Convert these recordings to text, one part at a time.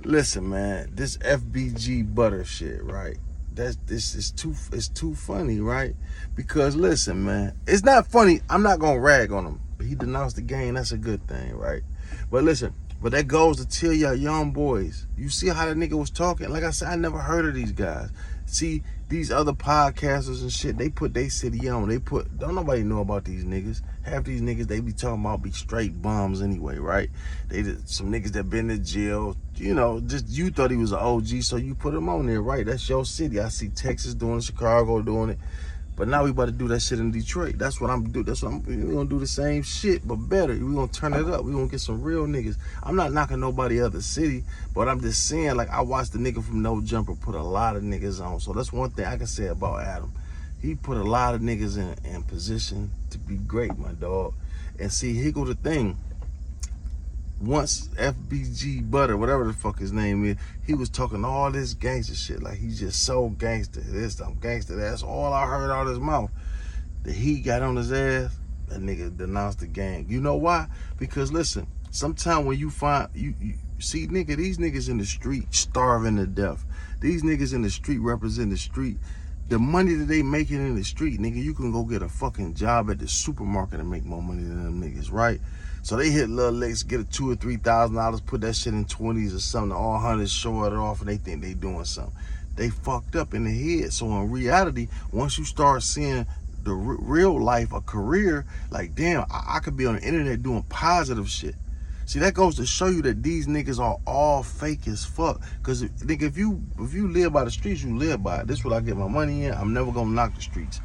Listen, man, this FBG butter shit, right? It's too funny, right? Because listen, man, it's not funny. I'm not gonna rag on him. He denounced the game. That's a good thing, right? But listen, but that goes to tell y'all young boys. You see how that nigga was talking? Like I said, I never heard of these guys. See, these other podcasters and shit, they put their city on. Don't nobody know about these niggas. Half these niggas they be talking about be straight bums anyway, right? Some niggas that been to jail, just you thought he was an OG, so you put him on there, right? That's your city. I see Texas doing it, Chicago doing it. But now we about to do that shit in Detroit. That's what I'm doing. We're gonna do the same shit, but better. We're gonna turn it up. We're gonna get some real niggas. I'm not knocking nobody other city, but I'm just saying, like, I watched the nigga from No Jumper put a lot of niggas on. So that's one thing I can say about Adam. He put a lot of niggas in position to be great, my dog. And see, here go the thing. Once FBG Butter, whatever the fuck his name is, he was talking all this gangster shit. Like, he's just so gangster. This, I'm gangster. That's all I heard out his mouth. The heat got on his ass, that nigga denounced the gang. You know why? Because listen, sometimes when you find, you see, nigga, these niggas in the street starving to death. These niggas in the street represent the street. The money that they making in the street, nigga, you can go get a fucking job at the supermarket and make more money than them niggas, right? So they hit little licks, get a $2,000 or $3,000, put that shit in 20s or something, all hundreds, show it off, and they think they doing something. They fucked up in the head. So in reality, once you start seeing the real life, a career, like, damn, I could be on the internet doing positive shit. See, that goes to show you that these niggas are all fake as fuck. Cause nigga, if you live by the streets, you live by it. This is what I get my money in. I'm never gonna knock the streets.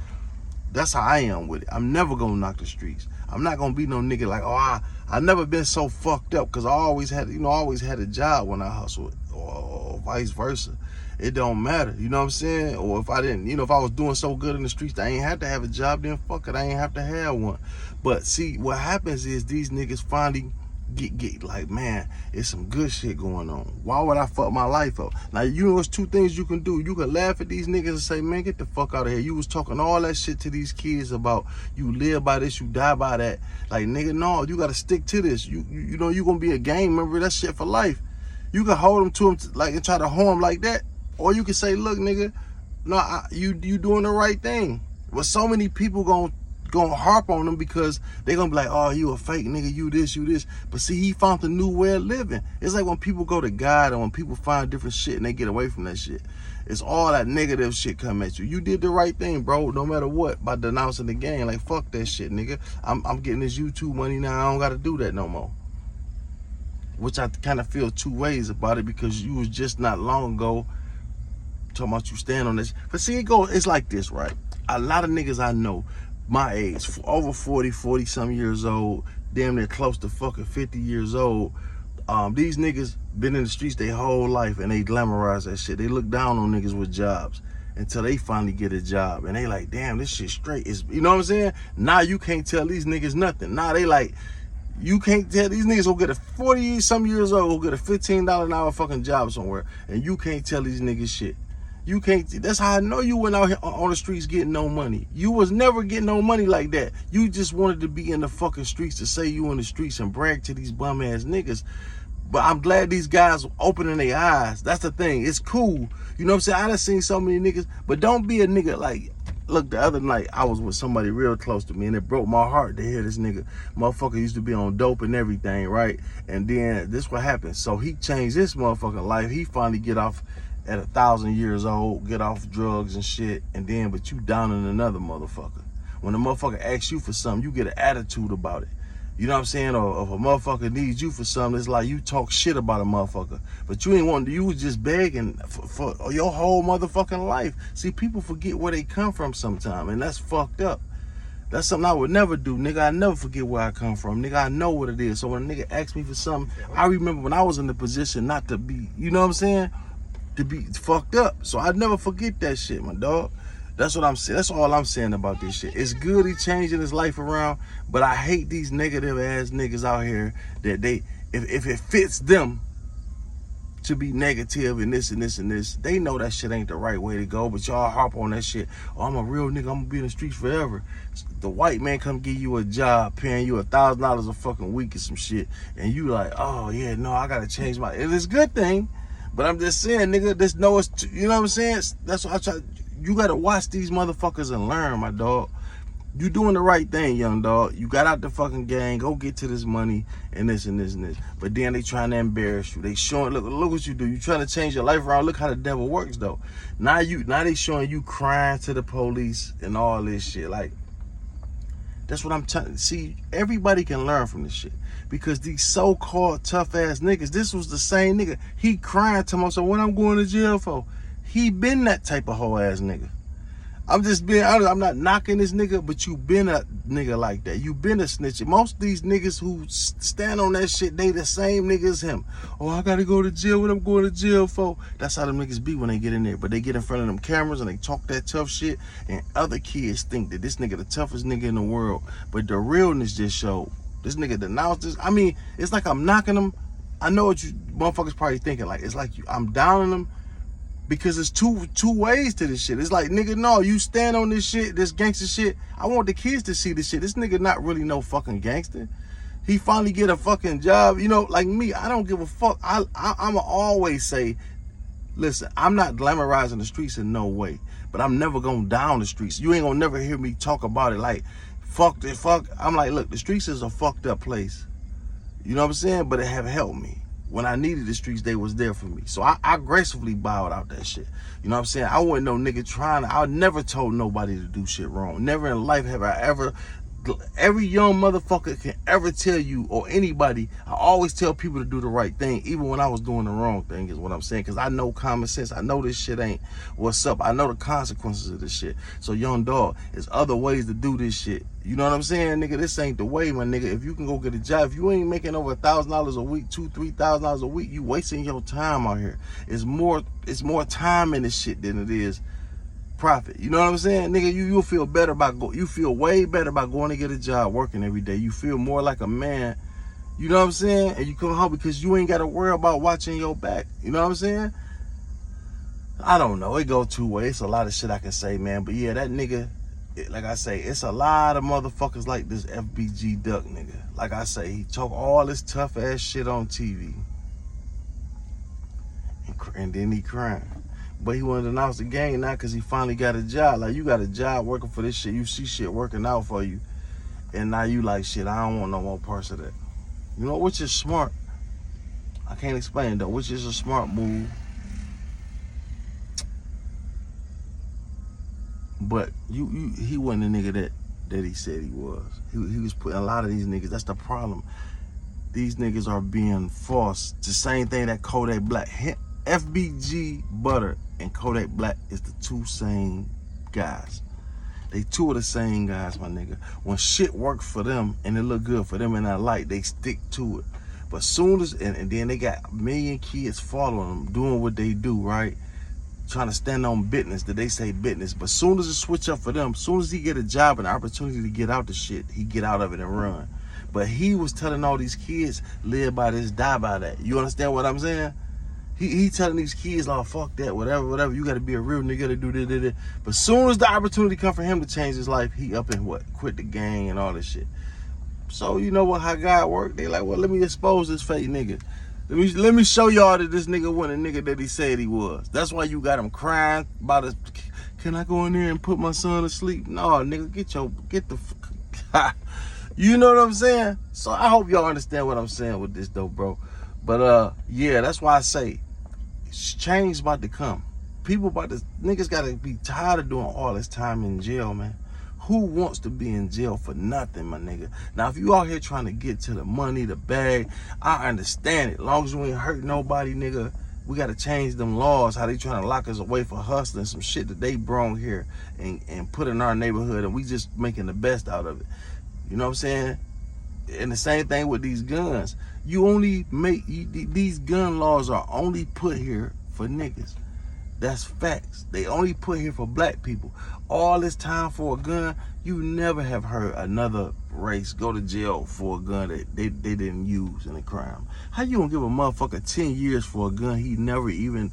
That's how I am with it. I'm never gonna knock the streets. I'm not gonna be no nigga like, oh, I never been so fucked up, cause I always had a job when I hustled, or vice versa. It don't matter, you know what I'm saying? Or if I didn't, if I was doing so good in the streets, I ain't have to have a job, then fuck it, I ain't have to have one. But see, what happens is these niggas finally get like, man, it's some good shit going on. Why would I fuck my life up? Now, it's two things you can do. You can laugh at these niggas and say, man, get the fuck out of here. You was talking all that shit to these kids about you live by this, you die by that. Like, nigga, no, you gotta stick to this. You gonna be a gang member. That shit for life. You can hold them to them and try to harm like that, or you can say, look, nigga, no, you doing the right thing. But so many people gonna harp on them because they gonna be like, oh, you a fake nigga, you this. But see, he found a new way of living. It's like when people go to God and when people find different shit and they get away from that shit. It's all that negative shit come at you. You did the right thing, bro, no matter what, by denouncing the game. Like, fuck that shit, nigga. I'm getting this YouTube money now. I don't gotta do that no more. Which I kind of feel two ways about it, because you was just not long ago talking about you stand on this. But see, it's like this, right? A lot of niggas I know my age, over 40 some years old, damn near close to fucking 50 years old. These niggas been in the streets their whole life and they glamorize that shit. They look down on niggas with jobs until they finally get a job and they like, damn, this shit straight. You know what I'm saying? Now you can't tell these niggas nothing. Now they like, you can't tell these niggas will get a 40 some years old, will get a $15 an hour fucking job somewhere, and you can't tell these niggas shit. You can't. That's how I know you went out here on the streets getting no money. You was never getting no money like that. You just wanted to be in the fucking streets to say you in the streets and brag to these bum ass niggas. But I'm glad these guys opening their eyes. That's the thing. It's cool. You know what I'm saying? I done seen so many niggas, but don't be a nigga like, look, the other night I was with somebody real close to me and it broke my heart to hear this nigga. Motherfucker used to be on dope and everything, right? And then this what happened. So he changed his motherfucking life. He finally get off at 1,000 years old, get off drugs and shit, and then, but you down in another motherfucker. When a motherfucker asks you for something, you get an attitude about it. You know what I'm saying? Or if a motherfucker needs you for something, it's like you talk shit about a motherfucker. But you ain't wanting to, you was just begging for your whole motherfucking life. See, people forget where they come from sometime, and that's fucked up. That's something I would never do, nigga. I never forget where I come from, nigga. I know what it is. So when a nigga asks me for something, I remember when I was in the position not to be, you know what I'm saying? To be fucked up. So I never forget that shit, my dog. That's what I'm saying. That's all I'm saying about this shit. It's good he changing his life around, but I hate these negative ass niggas out here that if it fits them to be negative and this and this and this, they know that shit ain't the right way to go, but y'all harp on that shit. Oh, I'm a real nigga, I'm gonna be in the streets forever. The white man come give you a job, paying you $1,000 a fucking week or some shit, and you like, oh yeah, no, I gotta change my, it's a good thing. But I'm just saying, nigga, this know it's, you know what I'm saying? That's what I try. You gotta watch these motherfuckers and learn, my dog. You doing the right thing, young dog. You got out the fucking gang, go get to this money and this and this and this. But then they trying to embarrass you. They showing, look what you do. You trying to change your life around. Look how the devil works though. Now they showing you crying to the police and all this shit. Like, that's what I'm trying to see. Everybody can learn from this shit. Because these so-called tough ass niggas, this was the same nigga. He crying to me, so what I'm going to jail for? He been that type of hoe ass nigga. I'm just being honest. I'm not knocking this nigga, but you been a nigga like that. You been a snitch. Most of these niggas who stand on that shit, they the same nigga as him. Oh, I gotta go to jail. What I'm going to jail for? That's how them niggas be when they get in there. But they get in front of them cameras and they talk that tough shit, and other kids think that this nigga the toughest nigga in the world. But the realness just showed. This nigga denounced this. I mean, it's like I'm knocking him. I know what you motherfuckers probably thinking. Like, it's like I'm downing them. Because it's two ways to this shit. It's like, nigga, no, you stand on this shit, this gangster shit. I want the kids to see this shit. This nigga not really no fucking gangster. He finally get a fucking job. You know, like me, I don't give a fuck. I'ma always say, listen, I'm not glamorizing the streets in no way. But I'm never going down the streets. You ain't gonna never hear me talk about it like, fuck this, fuck. I'm like, look, the streets is a fucked up place. You know what I'm saying? But it have helped me. When I needed the streets, they was there for me. So I gracefully bowed out that shit. You know what I'm saying? I wasn't no nigga trying to, I never told nobody to do shit wrong. Never in life have I ever, every young motherfucker can ever tell you, or anybody, I always tell people to do the right thing, even when I was doing the wrong thing, is what I'm saying. Because I know common sense. I know this shit ain't what's up. I know the consequences of this shit. So, young dog, there's other ways to do this shit. You know what I'm saying, nigga? This ain't the way, my nigga. If you can go get a job, if you ain't making over $1,000 a week, $2,000-$3,000 a week, you wasting your time out here. It's more time in this shit than it is profit. You know what I'm saying, nigga? You'll feel better you feel way better about going to get a job, working every day. You feel more like a man. You know what I'm saying? And you come home because you ain't got to worry about watching your back. You know what I'm saying? I don't know. It go two ways. It's a lot of shit I can say, man. But yeah, that nigga, like I say, it's a lot of motherfuckers like this FBG Duck nigga. Like I say, he talk all this tough ass shit on TV. And then he crying. But he wanted to announce the gang now because he finally got a job. Like, you got a job working for this shit. You see shit working out for you. And now you like, shit, I don't want no more parts of that. You know, which is smart. I can't explain it though, which is a smart move. But he wasn't the nigga that he said he was. He was putting a lot of these niggas, that's the problem. These niggas are being forced. The same thing that Kodak Black, FBG Butter and Kodak Black is the two same guys. They two of the same guys, my nigga. When shit works for them and it look good for them in that light, they stick to it. But soon as, and then they got a million kids following them, doing what they do, right? Trying to stand on business, that they say business. But soon as it switch up for them, soon as he get a job and opportunity to get out the shit, he get out of it and run. But he was telling all these kids, live by this, die by that. You understand what I'm saying? He telling these kids, oh, fuck that, whatever, you gotta be a real nigga to do this. But soon as the opportunity come for him to change his life, he up and quit the gang and all this shit. So you know what, how God work? They like, well, let me expose this fake nigga. Let me show y'all that this nigga wasn't a nigga that he said he was. That's why you got him crying about his, can I go in there and put my son to sleep? No, nigga, get the you know what I'm saying? So I hope y'all understand what I'm saying with this though, bro. But yeah, that's why I say change about to come. Niggas gotta be tired of doing all this time in jail, man. Who wants to be in jail for nothing, my nigga? Now, if you out here trying to get to the money, the bag, I understand it. As long as you ain't hurt nobody, nigga, we gotta change them laws, how they trying to lock us away for hustling some shit that they brought here and put in our neighborhood, and we just making the best out of it. You know what I'm saying? And the same thing with these guns. These gun laws are only put here for niggas. That's facts. They only put here for black people. All this time for a gun, you never have heard another race go to jail for a gun that they didn't use in a crime. How you gonna give a motherfucker 10 years for a gun he never even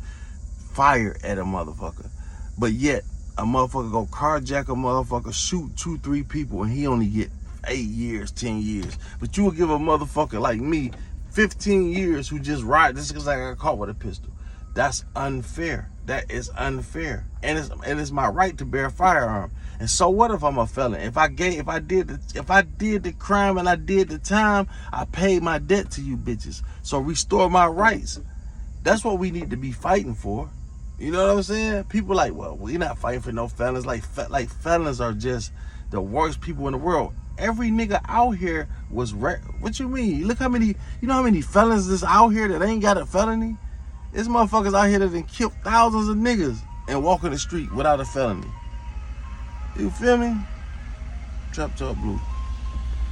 fired at a motherfucker? But yet, a motherfucker go carjack a motherfucker, shoot 2-3 people, and he only get 8 years, 10 years. But you will give a motherfucker like me 15 years who just ride, this is because I got caught with a pistol. That's unfair. That is unfair. And it's my right to bear a firearm. And so what if I'm a felon? If I did the crime and I did the time, I paid my debt to you bitches. So restore my rights. That's what we need to be fighting for. You know what I'm saying? People like, well, we're not fighting for no felons. Like felons are just the worst people in the world. Every nigga out here was what you mean? Look how many, you know how many felons is out here that ain't got a felony? There's motherfuckers out here that done killed thousands of niggas and walk in the street without a felony. You feel me? Trap Talk Blue.